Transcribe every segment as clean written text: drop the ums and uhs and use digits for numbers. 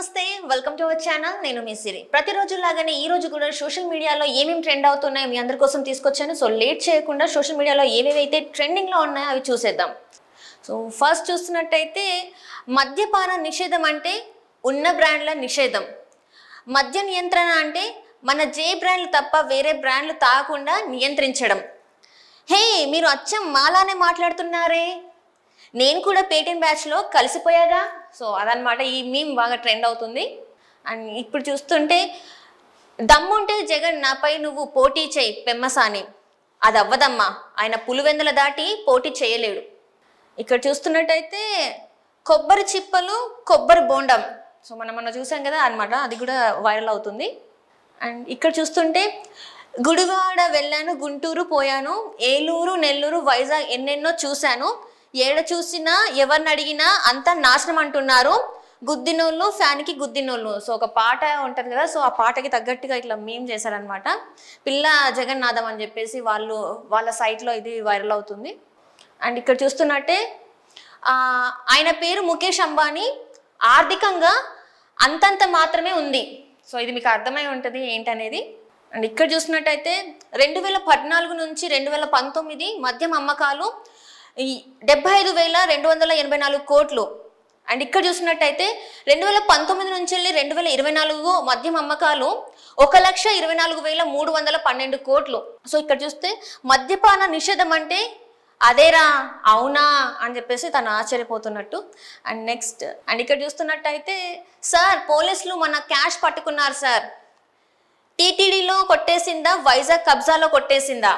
నమస్తే welcome to our channel నేను మీ సిరి ప్రతిరోజు లాగానే ఈ రోజు కూడా సోషల్ మీడియాలో ఏమేం ట్రెండ్ అవుతున్నాయో మీ అందరి కోసం తీసుకొచ్చాను సో లేట్ చేయకుండా సోషల్ మీడియాలో ఏవేవైతే ట్రెండింగ్ లో ఉన్నాయో అవి చూసేద్దాం సో ఫస్ట్ చూస్తున్నట్టయితే మద్యపాన నిషేధం అంటే ఉన్న బ్రాండ్ల నిషేధం మద్య నియంత్రణ అంటే మన జే బ్రాండ్లు తప్ప వేరే బ్రాండ్లు తాగకుండా నియంత్రించడం హే మీరు అచ్చం మాలానే మాట్లాడుతున్నారే నేను కూడా పేటీఎం బ్యాచ్లో కలిసిపోయాగా సో అదనమాట ఈ మీమ్ బాగా ట్రెండ్ అవుతుంది అండ్ ఇప్పుడు చూస్తుంటే దమ్ముంటే జగన్ నాపై నువ్వు పోటీ చేయి పెమ్మసాని అది అవ్వదమ్మా ఆయన పులివెందుల దాటి పోటీ చేయలేడు ఇక్కడ చూస్తున్నట్టయితే కొబ్బరి చిప్పలు కొబ్బరి బోండం సో మనం చూసాం కదా అనమాట అది కూడా వైరల్ అవుతుంది అండ్ ఇక్కడ చూస్తుంటే గుడివాడ వెళ్ళాను గుంటూరు పోయాను ఏలూరు నెల్లూరు వైజాగ్ ఎన్నెన్నో చూశాను ఏడ చూసినా ఎవరిని అడిగినా అంతా నాశనం అంటున్నారు గుద్దినోళ్ళు ఫ్యాన్కి గుద్దినోళ్ళు సో ఒక పాట ఉంటుంది కదా సో ఆ పాటకి తగ్గట్టుగా ఇట్లా మీమ్ చేశారనమాట పిల్ల జగన్నాథం అని చెప్పేసి వాళ్ళ సైట్లో ఇది వైరల్ అవుతుంది అండ్ ఇక్కడ చూస్తున్నట్టే ఆయన పేరు ముఖేష్ అంబానీ ఆర్థికంగా అంతంత మాత్రమే ఉంది సో ఇది మీకు అర్థమై ఉంటుంది ఏంటనేది అండ్ ఇక్కడ చూసినట్టయితే 2014 నుంచి 2019 మద్యం అమ్మకాలు 75,284 కోట్లు అండ్ ఇక్కడ చూసినట్టయితే 2019 నుంచి 2024 మద్యం అమ్మకాలు 1,24,312 కోట్లు సో ఇక్కడ చూస్తే మద్యపాన నిషేధం అంటే అదేరా అవునా అని చెప్పేసి తను ఆశ్చర్యపోతున్నట్టు అండ్ నెక్స్ట్ అండ్ ఇక్కడ చూస్తున్నట్టయితే సార్ పోలీసులు మన క్యాష్ పట్టుకున్నారు సార్ టీటీడీలో కొట్టేసిందా వైజాగ్ కబ్జాలో కొట్టేసిందా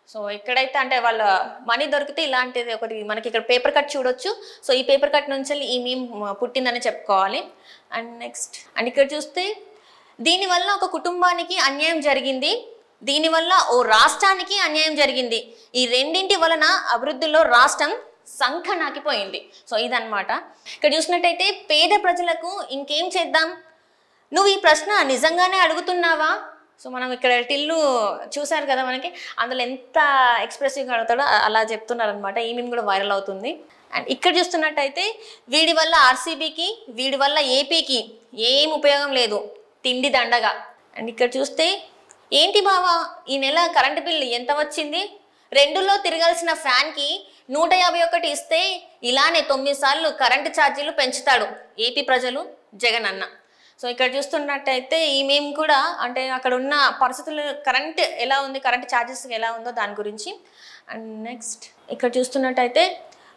సో ఎక్కడైతే అంటే వాళ్ళ మనీ దొరికితే ఇలాంటిది ఒకటి మనకి ఇక్కడ పేపర్ కట్ చూడొచ్చు సో ఈ పేపర్ కట్ నుంచి ఈ మీమ్ పుట్టిందని చెప్పుకోవాలి అండ్ నెక్స్ట్ అండ్ ఇక్కడ చూస్తే దీనివల్ల ఒక కుటుంబానికి అన్యాయం జరిగింది దీనివల్ల ఓ రాష్ట్రానికి అన్యాయం జరిగింది ఈ రెండింటి వలన అభివృద్ధిలో రాష్ట్రం సంఖనాకిపోయింది సో ఇదన్నమాట ఇక్కడ చూసినట్టయితే పేద ప్రజలకు ఇంకేం చేద్దాం నువ్వు ఈ ప్రశ్న నిజంగానే అడుగుతున్నావా సో మనం ఇక్కడ టిల్లు చూసారు కదా మనకి అందులో ఎంత ఎక్స్ప్రెసివ్గా అడుగుతాడో అలా చెప్తున్నారు అనమాట ఈ మీమ్ కూడా వైరల్ అవుతుంది అండ్ ఇక్కడ చూస్తున్నట్టయితే వీడి వల్ల ఆర్సీబీకి వీడి వల్ల ఏపీకి ఏం ఉపయోగం లేదు తిండి దండగా అండ్ ఇక్కడ చూస్తే ఏంటి బావా ఈ నెల కరెంటు బిల్లు ఎంత వచ్చింది 2లో తిరగాల్సిన ఫ్యాన్కి 151 ఇస్తే ఇలానే 9 సార్లు కరెంటు ఛార్జీలు పెంచుతాడు ఏపీ ప్రజలు జగన్ అన్న సో ఇక్కడ చూస్తున్నట్టయితే ఈ మేము కూడా అంటే అక్కడ ఉన్న పరిస్థితులు కరెంట్ ఎలా ఉంది కరెంట్ ఛార్జెస్ ఎలా ఉందో దాని గురించి అండ్ నెక్స్ట్ ఇక్కడ చూస్తున్నట్టయితే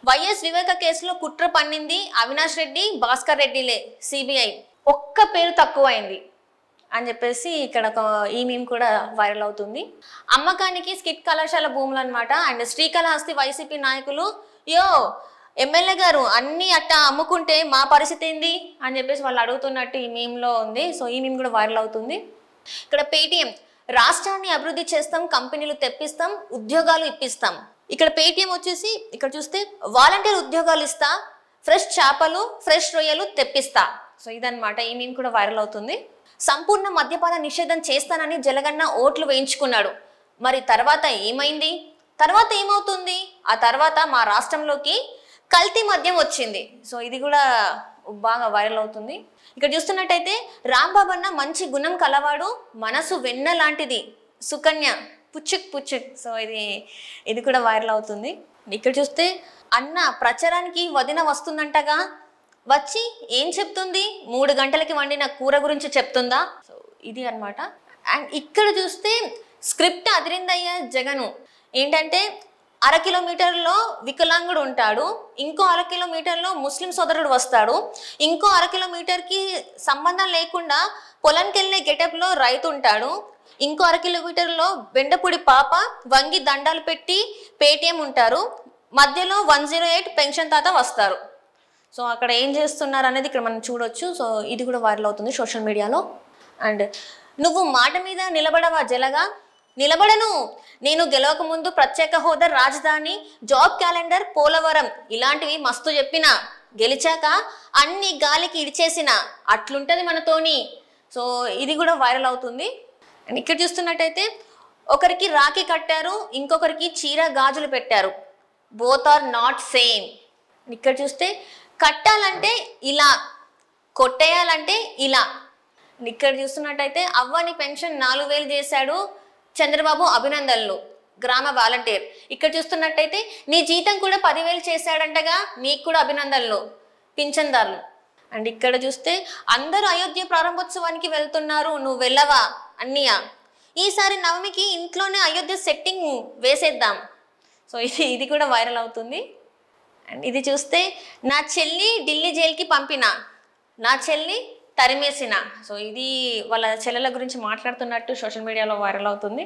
వైఎస్ వివేక కేసులో కుట్ర పన్నింది అవినాష్ రెడ్డి భాస్కర్ రెడ్డిలే సిబిఐ ఒక్క పేరు తక్కువైంది అని చెప్పేసి ఇక్కడ ఈ మీమ్ కూడా వైరల్ అవుతుంది అమ్మకానికి స్కిట్ కళాశాల భూములు అనమాట అండ్ శ్రీకాళహస్తి వైసీపీ నాయకులు ఎమ్మెల్యే గారు అన్ని అట్టా అమ్ముకుంటే మా పరిస్థితి ఏంది అని చెప్పేసి వాళ్ళు అడుగుతున్నట్టు ఈ మీమ్లో ఉంది సో ఈ మీమ్ కూడా వైరల్ అవుతుంది ఇక్కడ పేటీఎం రాష్ట్రాన్ని అభివృద్ధి చేస్తాం కంపెనీలు తెప్పిస్తాం ఉద్యోగాలు ఇప్పిస్తాం ఇక్కడ పేటీఎం వచ్చేసి ఇక్కడ చూస్తే వాలంటీర్ ఉద్యోగాలు ఇస్తా ఫ్రెష్ చేపలు ఫ్రెష్ రొయ్యలు తెప్పిస్తా సో ఇదన్నమాట ఈ మీమ్ కూడా వైరల్ అవుతుంది సంపూర్ణ మద్యపాన నిషేధం చేస్తానని జలగన్న ఓట్లు వేయించుకున్నాడు మరి తర్వాత ఏమైంది తర్వాత ఏమవుతుంది ఆ తర్వాత మా రాష్ట్రంలోకి కల్తీ మద్యం వచ్చింది సో ఇది కూడా బాగా వైరల్ అవుతుంది ఇక్కడ చూస్తున్నట్టయితే రాంబాబు అన్న మంచి గుణం కలవాడు మనసు వెన్న లాంటిది సుకన్య పుచ్చుక్ సో ఇది కూడా వైరల్ అవుతుంది ఇక్కడ చూస్తే అన్న ప్రచారానికి వదిన వస్తుందంటగా వచ్చి ఏం చెప్తుంది 3 గంటలకి వండిన కూర గురించి చెప్తుందా సో ఇది అన్నమాట అండ్ ఇక్కడ చూస్తే స్క్రిప్ట్ అదిరిందయ్యా జగను ఏంటంటే 1/2 కిలోమీటర్లో వికలాంగుడు ఉంటాడు ఇంకో 1/2 కిలోమీటర్లో ముస్లిం సోదరుడు వస్తాడు ఇంకో 1/2 కిలోమీటర్కి సంబంధం లేకుండా పొలంకి వెళ్ళే గెటప్లో రైతు ఉంటాడు ఇంకో 1/2 కిలోమీటర్లో బెండపూడి పాప వంగి దండాలు పెట్టి పేటీఎం ఉంటారు మధ్యలో 108 పెన్షన్ తాత వస్తారు సో అక్కడ ఏం చేస్తున్నారు అనేది ఇక్కడ మనం చూడొచ్చు సో ఇది కూడా వైరల్ అవుతుంది సోషల్ మీడియాలో అండ్ నువ్వు మాట మీద నిలబడవా జలగా నిలబడను నేను గెలవక ముందు ప్రత్యేక హోదా రాజధాని జాబ్ క్యాలెండర్ పోలవరం ఇలాంటివి మస్తు చెప్పిన గెలిచాక అన్ని గాలికి ఇడిచేసిన అట్లుంటది మనతోని సో ఇది కూడా వైరల్ అవుతుంది అండ్ ఇక్కడ చూస్తున్నట్టయితే ఒకరికి రాఖీ కట్టారు ఇంకొకరికి చీర గాజులు పెట్టారు బోత్ ఆర్ నాట్ సేమ్ ఇక్కడ చూస్తే కట్టాలంటే ఇలా కొట్టేయాలంటే ఇలా. ఇక్కడ చూస్తున్నట్టయితే అవ్వని పెన్షన్ 4000 చేశాడు చంద్రబాబు, అభినందనలు, గ్రామ వాలంటీర్. ఇక్కడ చూస్తున్నట్టయితే నీ జీతం కూడా 10,000 చేశాడంటగా, నీకు కూడా అభినందనలు, పింఛన్దారులు. అండ్ ఇక్కడ చూస్తే అందరూ అయోధ్య ప్రారంభోత్సవానికి వెళ్తున్నారు, నువ్వు వెళ్ళవా అన్నయ్య, ఈసారి నవమికి ఇంట్లోనే అయోధ్య సెట్టింగ్ వేసేద్దాం. సో ఇది కూడా వైరల్ అవుతుంది. అండ్ ఇది చూస్తే నా చెల్లి ఢిల్లీ జైలుకి పంపిన, నా చెల్లి తరిమేసిన. సో ఇది వాళ్ళ చెల్లెల గురించి మాట్లాడుతున్నట్టు సోషల్ మీడియాలో వైరల్ అవుతుంది.